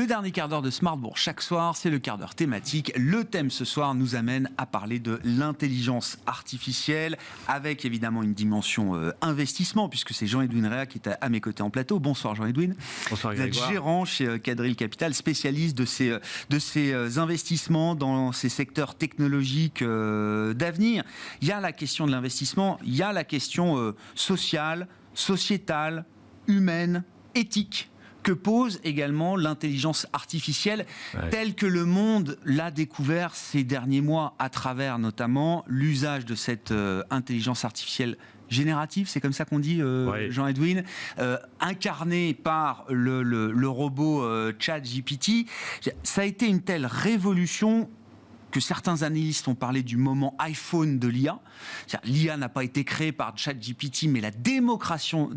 Le dernier quart d'heure de Smart Bourse chaque soir, c'est le quart d'heure thématique. Le thème ce soir nous amène à parler de l'intelligence artificielle, avec évidemment une dimension investissement, puisque c'est Jean-Edwin Réa qui est à mes côtés en plateau. Bonsoir Jean-Edwin. Bonsoir Vous êtes Grégoire. gérant chez Quadrille Capital, spécialiste de ces investissements dans ces secteurs technologiques d'avenir. Il y a la question de l'investissement, il y a la question sociale, sociétale, humaine, éthique, que pose également l'intelligence artificielle, telle que le monde l'a découvert ces derniers mois, à travers notamment l'usage de cette intelligence artificielle générative, c'est comme ça qu'on dit, Jean-Edwin, incarné par le robot ChatGPT. Ça a été une telle révolution que certains analystes ont parlé du moment iPhone de l'IA. L'IA n'a pas été créée par ChatGPT, mais la démocratisation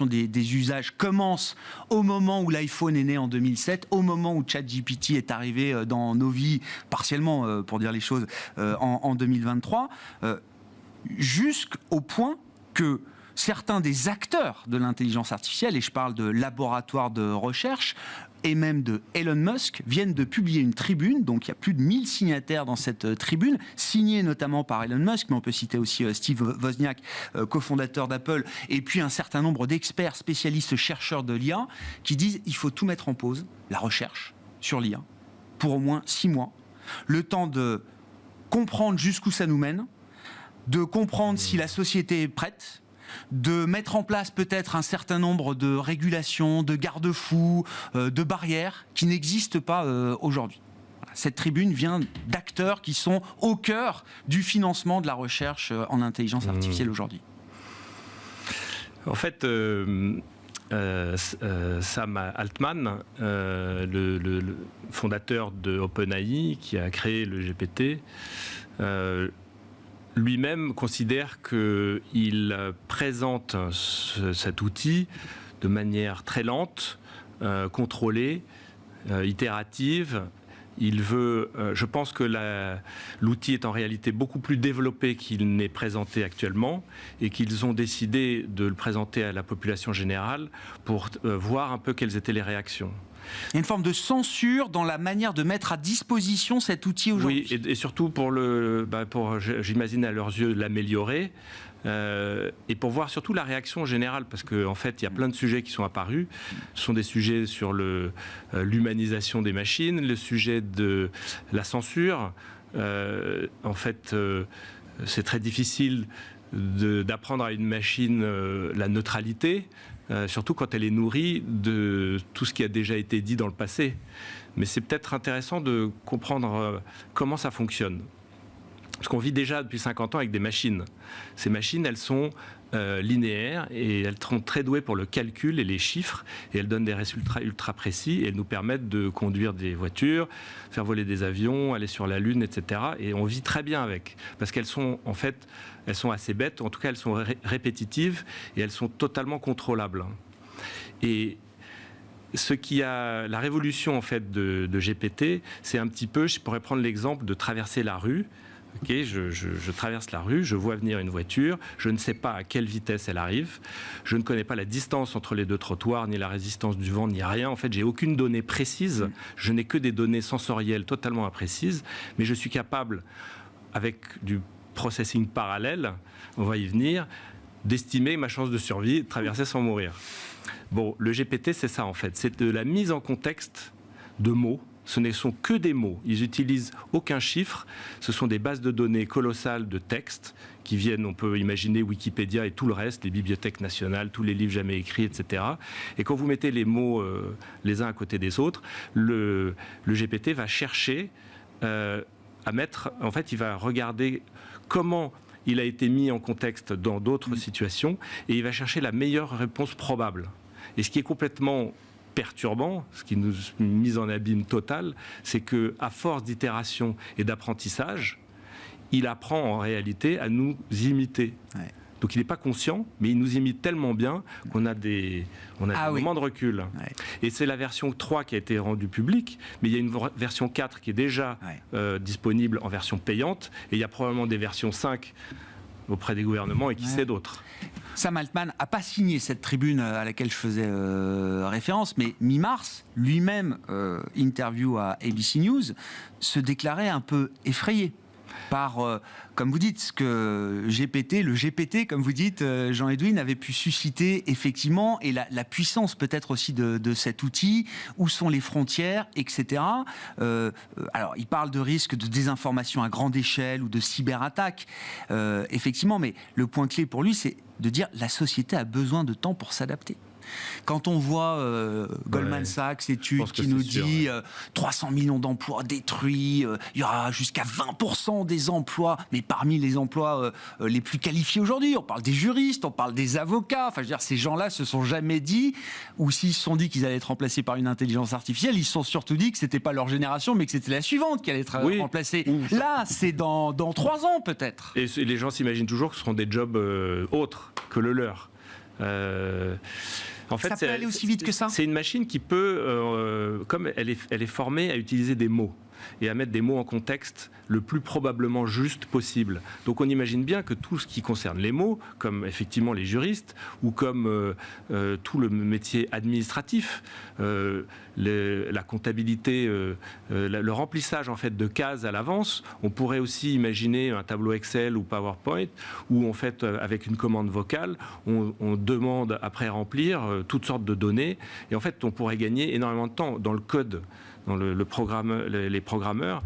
des usages commence au moment où l'iPhone est né en 2007, au moment où ChatGPT est arrivé dans nos vies, partiellement, pour dire les choses, en 2023, jusqu'au point que certains des acteurs de l'intelligence artificielle, et je parle de laboratoires de recherche, et même de Elon Musk, viennent de publier une tribune, donc il y a plus de 1000 signataires dans cette tribune, signée notamment par Elon Musk, mais on peut citer aussi Steve Wozniak, cofondateur d'Apple, et puis un certain nombre d'experts, spécialistes, chercheurs de l'IA, qui disent il faut tout mettre en pause, la recherche sur l'IA, pour au moins 6 mois, le temps de comprendre jusqu'où ça nous mène, de comprendre si la société est prête, de mettre en place peut-être un certain nombre de régulations, de garde-fous, de barrières qui n'existent pas aujourd'hui. Cette tribune vient d'acteurs qui sont au cœur du financement de la recherche en intelligence artificielle aujourd'hui. En fait, Sam Altman, le fondateur de OpenAI, qui a créé le GPT, lui-même considère qu'il présente cet outil de manière très lente, contrôlée, itérative. Il veut, je pense que l'outil est en réalité beaucoup plus développé qu'il n'est présenté actuellement et qu'ils ont décidé de le présenter à la population générale pour voir un peu quelles étaient les réactions. Il y a une forme de censure dans la manière de mettre à disposition cet outil aujourd'hui. Oui, et surtout pour j'imagine à leurs yeux, l'améliorer. Et pour voir surtout la réaction générale, parce qu'en fait, il y a plein de sujets qui sont apparus. Ce sont des sujets sur l'humanisation des machines, le sujet de la censure. En fait, c'est très difficile d'apprendre à une machine la neutralité, surtout quand elle est nourrie de tout ce qui a déjà été dit dans le passé. Mais c'est peut-être intéressant de comprendre comment ça fonctionne. Parce qu'on vit déjà depuis 50 ans avec des machines. Ces machines, elles sont linéaires et elles sont très douées pour le calcul et les chiffres. Et elles donnent des résultats ultra précis et elles nous permettent de conduire des voitures, faire voler des avions, aller sur la Lune, etc. Et on vit très bien avec. Parce qu'elles sont, en fait, elles sont assez bêtes. En tout cas, elles sont répétitives et elles sont totalement contrôlables. Et la révolution en fait de GPT, c'est un petit peu, je pourrais prendre l'exemple de traverser la rue. Okay, je traverse la rue, je vois venir une voiture, je ne sais pas à quelle vitesse elle arrive, je ne connais pas la distance entre les deux trottoirs, ni la résistance du vent, ni rien. En fait, j'ai aucune donnée précise, je n'ai que des données sensorielles totalement imprécises, mais je suis capable, avec du processing parallèle, on va y venir, d'estimer ma chance de survie, de traverser sans mourir. Bon, le GPT, c'est ça en fait, c'est de la mise en contexte de mots. Ce ne sont que des mots, ils n'utilisent aucun chiffre, ce sont des bases de données colossales de textes qui viennent, on peut imaginer Wikipédia et tout le reste, les bibliothèques nationales, tous les livres jamais écrits, etc. Et quand vous mettez les mots les uns à côté des autres, le GPT va chercher à mettre, en fait il va regarder comment il a été mis en contexte dans d'autres situations et il va chercher la meilleure réponse probable. Et ce qui est complètement perturbant, ce qui nous mise en abîme total, c'est que à force d'itération et d'apprentissage, il apprend en réalité à nous imiter. Ouais. Donc il n'est pas conscient, mais il nous imite tellement bien qu'on a des moments de recul. Ouais. Et c'est la version 3 qui a été rendue publique, mais il y a une version 4 qui est déjà disponible en version payante, et il y a probablement des versions 5 auprès des gouvernements et qui sait d'autres. Sam Altman n'a pas signé cette tribune à laquelle je faisais référence, mais mi-mars, lui-même, interview à ABC News, se déclarait un peu effrayé par, comme vous dites, ce que le GPT, comme vous dites, Jean-Edwin, avait pu susciter effectivement, et la puissance peut-être aussi de cet outil, où sont les frontières, etc. Alors, il parle de risques de désinformation à grande échelle ou de cyberattaque, effectivement, mais le point clé pour lui, c'est de dire la société a besoin de temps pour s'adapter. Quand on voit Goldman Sachs, étude qui nous dit 300 millions d'emplois détruits, il y aura jusqu'à 20% des emplois, mais parmi les emplois les plus qualifiés aujourd'hui, on parle des juristes, on parle des avocats, enfin je veux dire, ces gens-là se sont jamais dit, ou s'ils se sont dit qu'ils allaient être remplacés par une intelligence artificielle, ils se sont surtout dit que c'était pas leur génération, mais que c'était la suivante qui allait être remplacée. Là, c'est dans 3 ans peut-être. Et les gens s'imaginent toujours que ce seront des jobs autres que le leur. En fait, ça peut aller aussi vite que ça. C'est une machine qui peut, comme elle est formée à utiliser des mots et à mettre des mots en contexte le plus probablement juste possible. Donc on imagine bien que tout ce qui concerne les mots, comme effectivement les juristes, ou comme tout le métier administratif, la comptabilité, le remplissage en fait de cases à l'avance, on pourrait aussi imaginer un tableau Excel ou PowerPoint, où en fait avec une commande vocale, on demande après remplir toutes sortes de données, et en fait on pourrait gagner énormément de temps dans le code. Dans les programmeurs,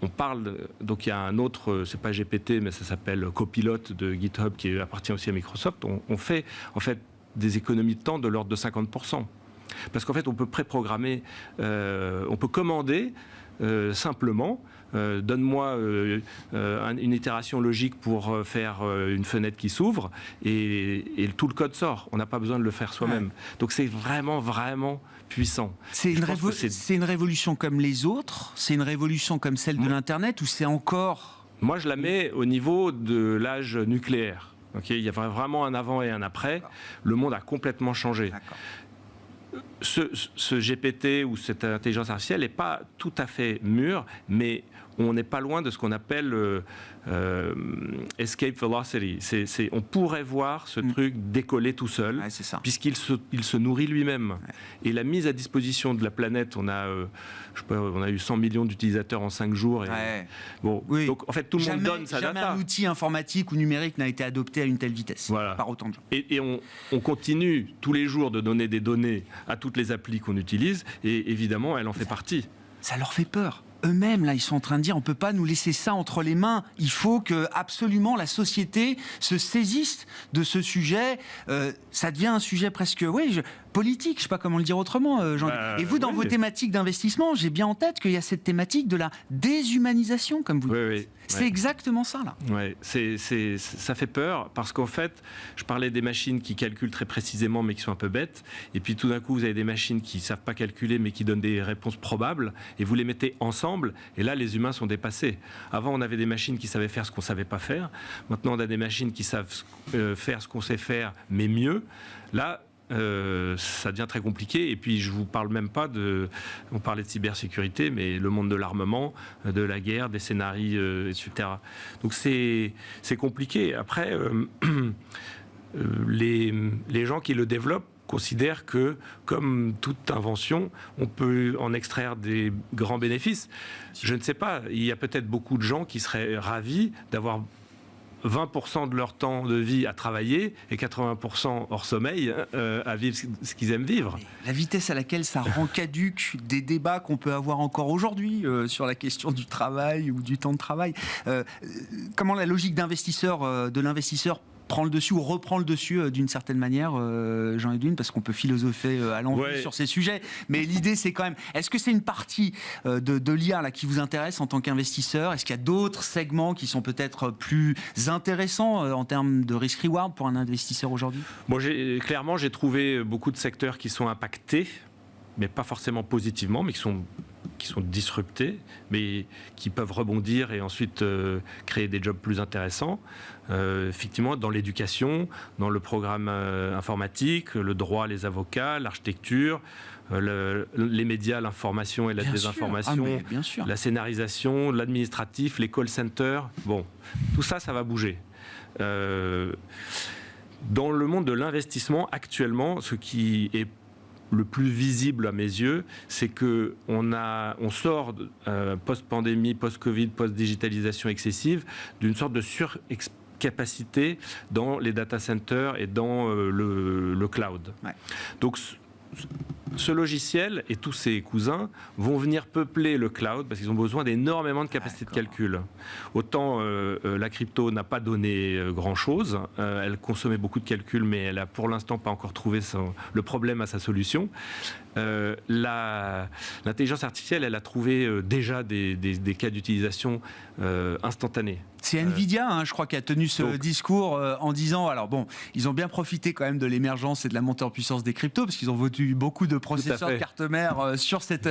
on parle, donc il y a un autre, c'est pas GPT, mais ça s'appelle Copilot de GitHub, qui appartient aussi à Microsoft. On fait en fait des économies de temps de l'ordre de 50%. Parce qu'en fait, on peut préprogrammer, on peut commander simplement. Donne-moi une itération logique pour faire une fenêtre qui s'ouvre, et tout le code sort. On n'a pas besoin de le faire soi-même. Ouais. Donc c'est vraiment, vraiment puissant. C'est une révolution comme les autres? C'est une révolution comme celle de l'Internet, ou c'est encore... Moi, je la mets au niveau de l'âge nucléaire. Okay, il y a vraiment un avant et un après. Le monde a complètement changé. Ce GPT ou cette intelligence artificielle n'est pas tout à fait mûr, mais on n'est pas loin de ce qu'on appelle escape velocity. On pourrait voir ce truc décoller tout seul, puisqu'il se nourrit lui-même. Ouais. Et la mise à disposition de la planète, on a eu 100 millions d'utilisateurs en 5 jours. Et, donc en fait, tout le monde donne sa data. Jamais un outil informatique ou numérique n'a été adopté à une telle vitesse, par autant de gens. Et on continue tous les jours de donner des données à toutes les applis qu'on utilise, et évidemment, elle en fait partie. Ça leur fait peur. Eux-mêmes, là, ils sont en train de dire, on ne peut pas nous laisser ça entre les mains. Il faut que, absolument, la société se saisisse de ce sujet. Ça devient un sujet presque, politique, je ne sais pas comment le dire autrement, Jean. Et vous, dans vos thématiques d'investissement, j'ai bien en tête qu'il y a cette thématique de la déshumanisation, comme vous dites. C'est exactement ça, là. Oui, ça fait peur, parce qu'en fait, je parlais des machines qui calculent très précisément, mais qui sont un peu bêtes. Et puis tout d'un coup, vous avez des machines qui ne savent pas calculer, mais qui donnent des réponses probables. Et vous les mettez ensemble, et là, les humains sont dépassés. Avant, on avait des machines qui savaient faire ce qu'on ne savait pas faire. Maintenant, on a des machines qui savent faire ce qu'on sait faire, mais mieux. Là, ça devient très compliqué. Et puis je vous parle même pas on parlait de cybersécurité, mais le monde de l'armement, de la guerre, des scénarios, etc. Donc c'est compliqué. Après, les gens qui le développent considèrent que, comme toute invention, on peut en extraire des grands bénéfices. Je ne sais pas, il y a peut-être beaucoup de gens qui seraient ravis d'avoir 20% de leur temps de vie à travailler et 80% hors sommeil à vivre ce qu'ils aiment vivre. La vitesse à laquelle ça rend caduque des débats qu'on peut avoir encore aujourd'hui sur la question du travail ou du temps de travail. Comment la logique de l'investisseur prend le dessus ou reprend le dessus d'une certaine manière, Jean-Edwin, parce qu'on peut philosopher à l'envie sur ces sujets, mais l'idée c'est quand même, est-ce que c'est une partie de l'IA là, qui vous intéresse en tant qu'investisseur? Est-ce qu'il y a d'autres segments qui sont peut-être plus intéressants en termes de risk-reward pour un investisseur aujourd'hui? Bon, clairement, j'ai trouvé beaucoup de secteurs qui sont impactés, mais pas forcément positivement, mais qui sont disruptés, mais qui peuvent rebondir et ensuite créer des jobs plus intéressants. Effectivement, dans l'éducation, dans le programme informatique, le droit, les avocats, l'architecture, les médias, l'information et la désinformation, la scénarisation, l'administratif, les call centers. Bon, tout ça, ça va bouger. Dans le monde de l'investissement, actuellement, ce qui est le plus visible à mes yeux, c'est qu'on sort post-pandémie, post-Covid, post-digitalisation excessive, d'une sorte de surcapacité dans les data centers et dans le cloud. Ouais. Donc, ce logiciel et tous ses cousins vont venir peupler le cloud parce qu'ils ont besoin d'énormément de capacité de calcul. Autant la crypto n'a pas donné grand-chose, elle consommait beaucoup de calcul, mais elle n'a pour l'instant pas encore trouvé le problème à sa solution. L'intelligence artificielle, elle a trouvé déjà des cas d'utilisation instantanés. C'est Nvidia, je crois, qui a tenu ce discours en disant, alors bon, ils ont bien profité quand même de l'émergence et de la montée en puissance des cryptos, parce qu'ils ont vendu beaucoup de processeurs de carte mère sur cette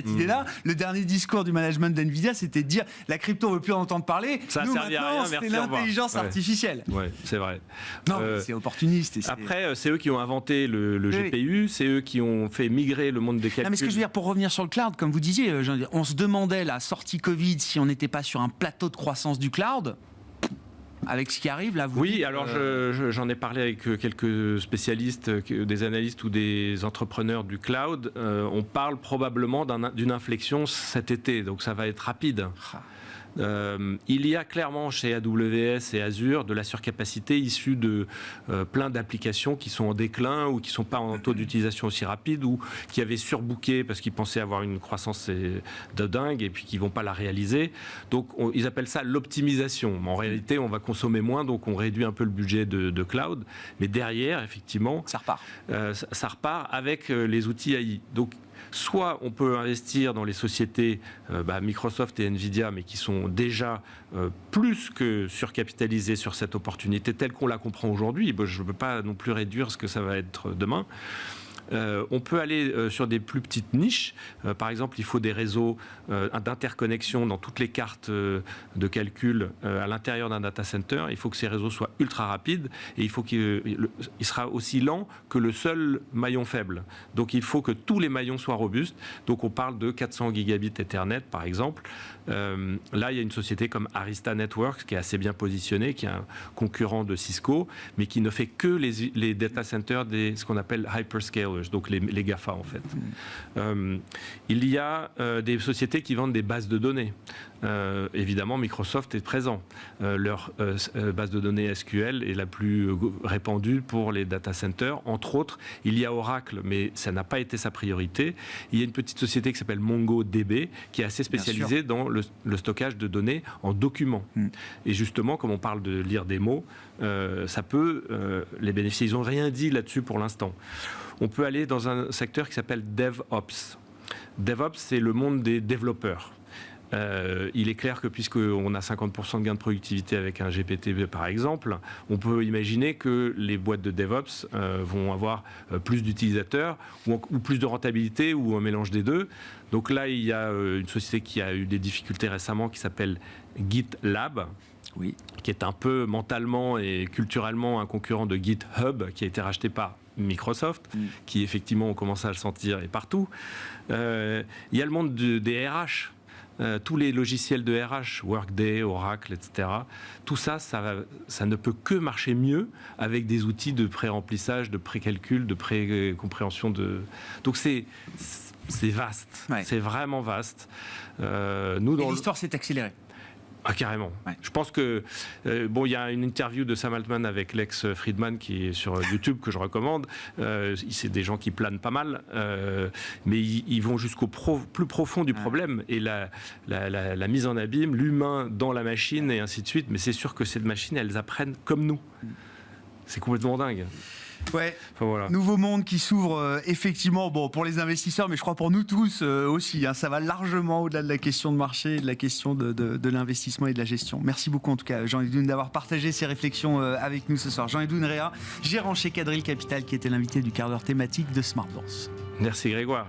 idée-là. Le dernier discours du management d'Nvidia, c'était de dire, la crypto ne veut plus en entendre parler, ça nous maintenant, à rien, c'est l'intelligence artificielle. Oui, c'est vrai. Non, c'est opportuniste. Après, c'est eux qui ont inventé le GPU, c'est eux qui ont fait migrer le monde des calculs. Non, mais ce que je veux dire, pour revenir sur le cloud, comme vous disiez, on se demandait, la sortie Covid, si on n'était pas sur un plateau de croissance du cloud. Avec ce qui arrive là, vous oui, dites, alors j'en ai parlé avec quelques spécialistes, des analystes ou des entrepreneurs du cloud. On parle probablement d'une inflexion cet été, donc ça va être rapide. Il y a clairement chez AWS et Azure de la surcapacité issue de plein d'applications qui sont en déclin ou qui ne sont pas en taux d'utilisation aussi rapide ou qui avaient surbooké parce qu'ils pensaient avoir une croissance de dingue et puis qui ne vont pas la réaliser. Donc ils appellent ça l'optimisation. En réalité, on va consommer moins, donc on réduit un peu le budget de cloud. Mais derrière, effectivement, ça repart. Ça repart avec les outils AI. Donc, soit on peut investir dans les sociétés Microsoft et Nvidia, mais qui sont déjà plus que surcapitalisées sur cette opportunité telle qu'on la comprend aujourd'hui. Je ne peux pas non plus réduire ce que ça va être demain. On peut aller sur des plus petites niches. Par exemple, il faut des réseaux d'interconnexion dans toutes les cartes de calcul à l'intérieur d'un data center. Il faut que ces réseaux soient ultra rapides et il faut il sera aussi lent que le seul maillon faible. Donc, il faut que tous les maillons soient robustes. Donc, on parle de 400 gigabits Ethernet, par exemple. Là, il y a une société comme Arista Networks qui est assez bien positionnée, qui est un concurrent de Cisco, mais qui ne fait que les data centers ce qu'on appelle hyperscalers, donc les GAFA en fait. Il y a des sociétés qui vendent des bases de données. Évidemment, Microsoft est présent. Leur base de données SQL est la plus répandue pour les data centers. Entre autres, il y a Oracle, mais ça n'a pas été sa priorité. Il y a une petite société qui s'appelle MongoDB, qui est assez spécialisée dans le stockage de données en documents. Et justement, comme on parle de lire des mots, ça peut les bénéficier. Ils n'ont rien dit là-dessus pour l'instant. On peut aller dans un secteur qui s'appelle DevOps. DevOps, c'est le monde des développeurs. Il est clair que puisqu'on a 50% de gain de productivité avec un GPT par exemple, on peut imaginer que les boîtes de DevOps vont avoir plus d'utilisateurs ou plus de rentabilité ou un mélange des deux. Donc là, il y a une société qui a eu des difficultés récemment qui s'appelle GitLab. Oui. Qui est un peu mentalement et culturellement un concurrent de GitHub, qui a été racheté par Microsoft, qui effectivement, on commence à le sentir et partout. Il y a le monde des RH. Tous les logiciels de RH, Workday, Oracle, etc. Tout ça, ça ne peut que marcher mieux avec des outils de pré-remplissage, de pré-calcul, de pré-compréhension de... Donc c'est vaste, c'est vraiment vaste. Et l'histoire s'est accélérée. Ah, carrément. Ouais. Je pense que il y a une interview de Sam Altman avec Lex Fridman qui est sur YouTube que je recommande. C'est des gens qui planent pas mal, mais ils vont jusqu'au plus profond du problème et la mise en abîme, l'humain dans la machine et ainsi de suite. Mais c'est sûr que ces machines, elles apprennent comme nous. C'est complètement dingue. Ouais. Enfin, voilà. Nouveau monde qui s'ouvre effectivement, pour les investisseurs, mais je crois pour nous tous aussi. Ça va largement au-delà de la question de marché, de la question de l'investissement et de la gestion. Merci beaucoup en tout cas, Jean-Yves Douin, d'avoir partagé ces réflexions avec nous ce soir. Jean-Yves Douin, gérant chez Quadrille Capital, qui était l'invité du quart d'heure thématique de Smart Bourse. Merci Grégoire.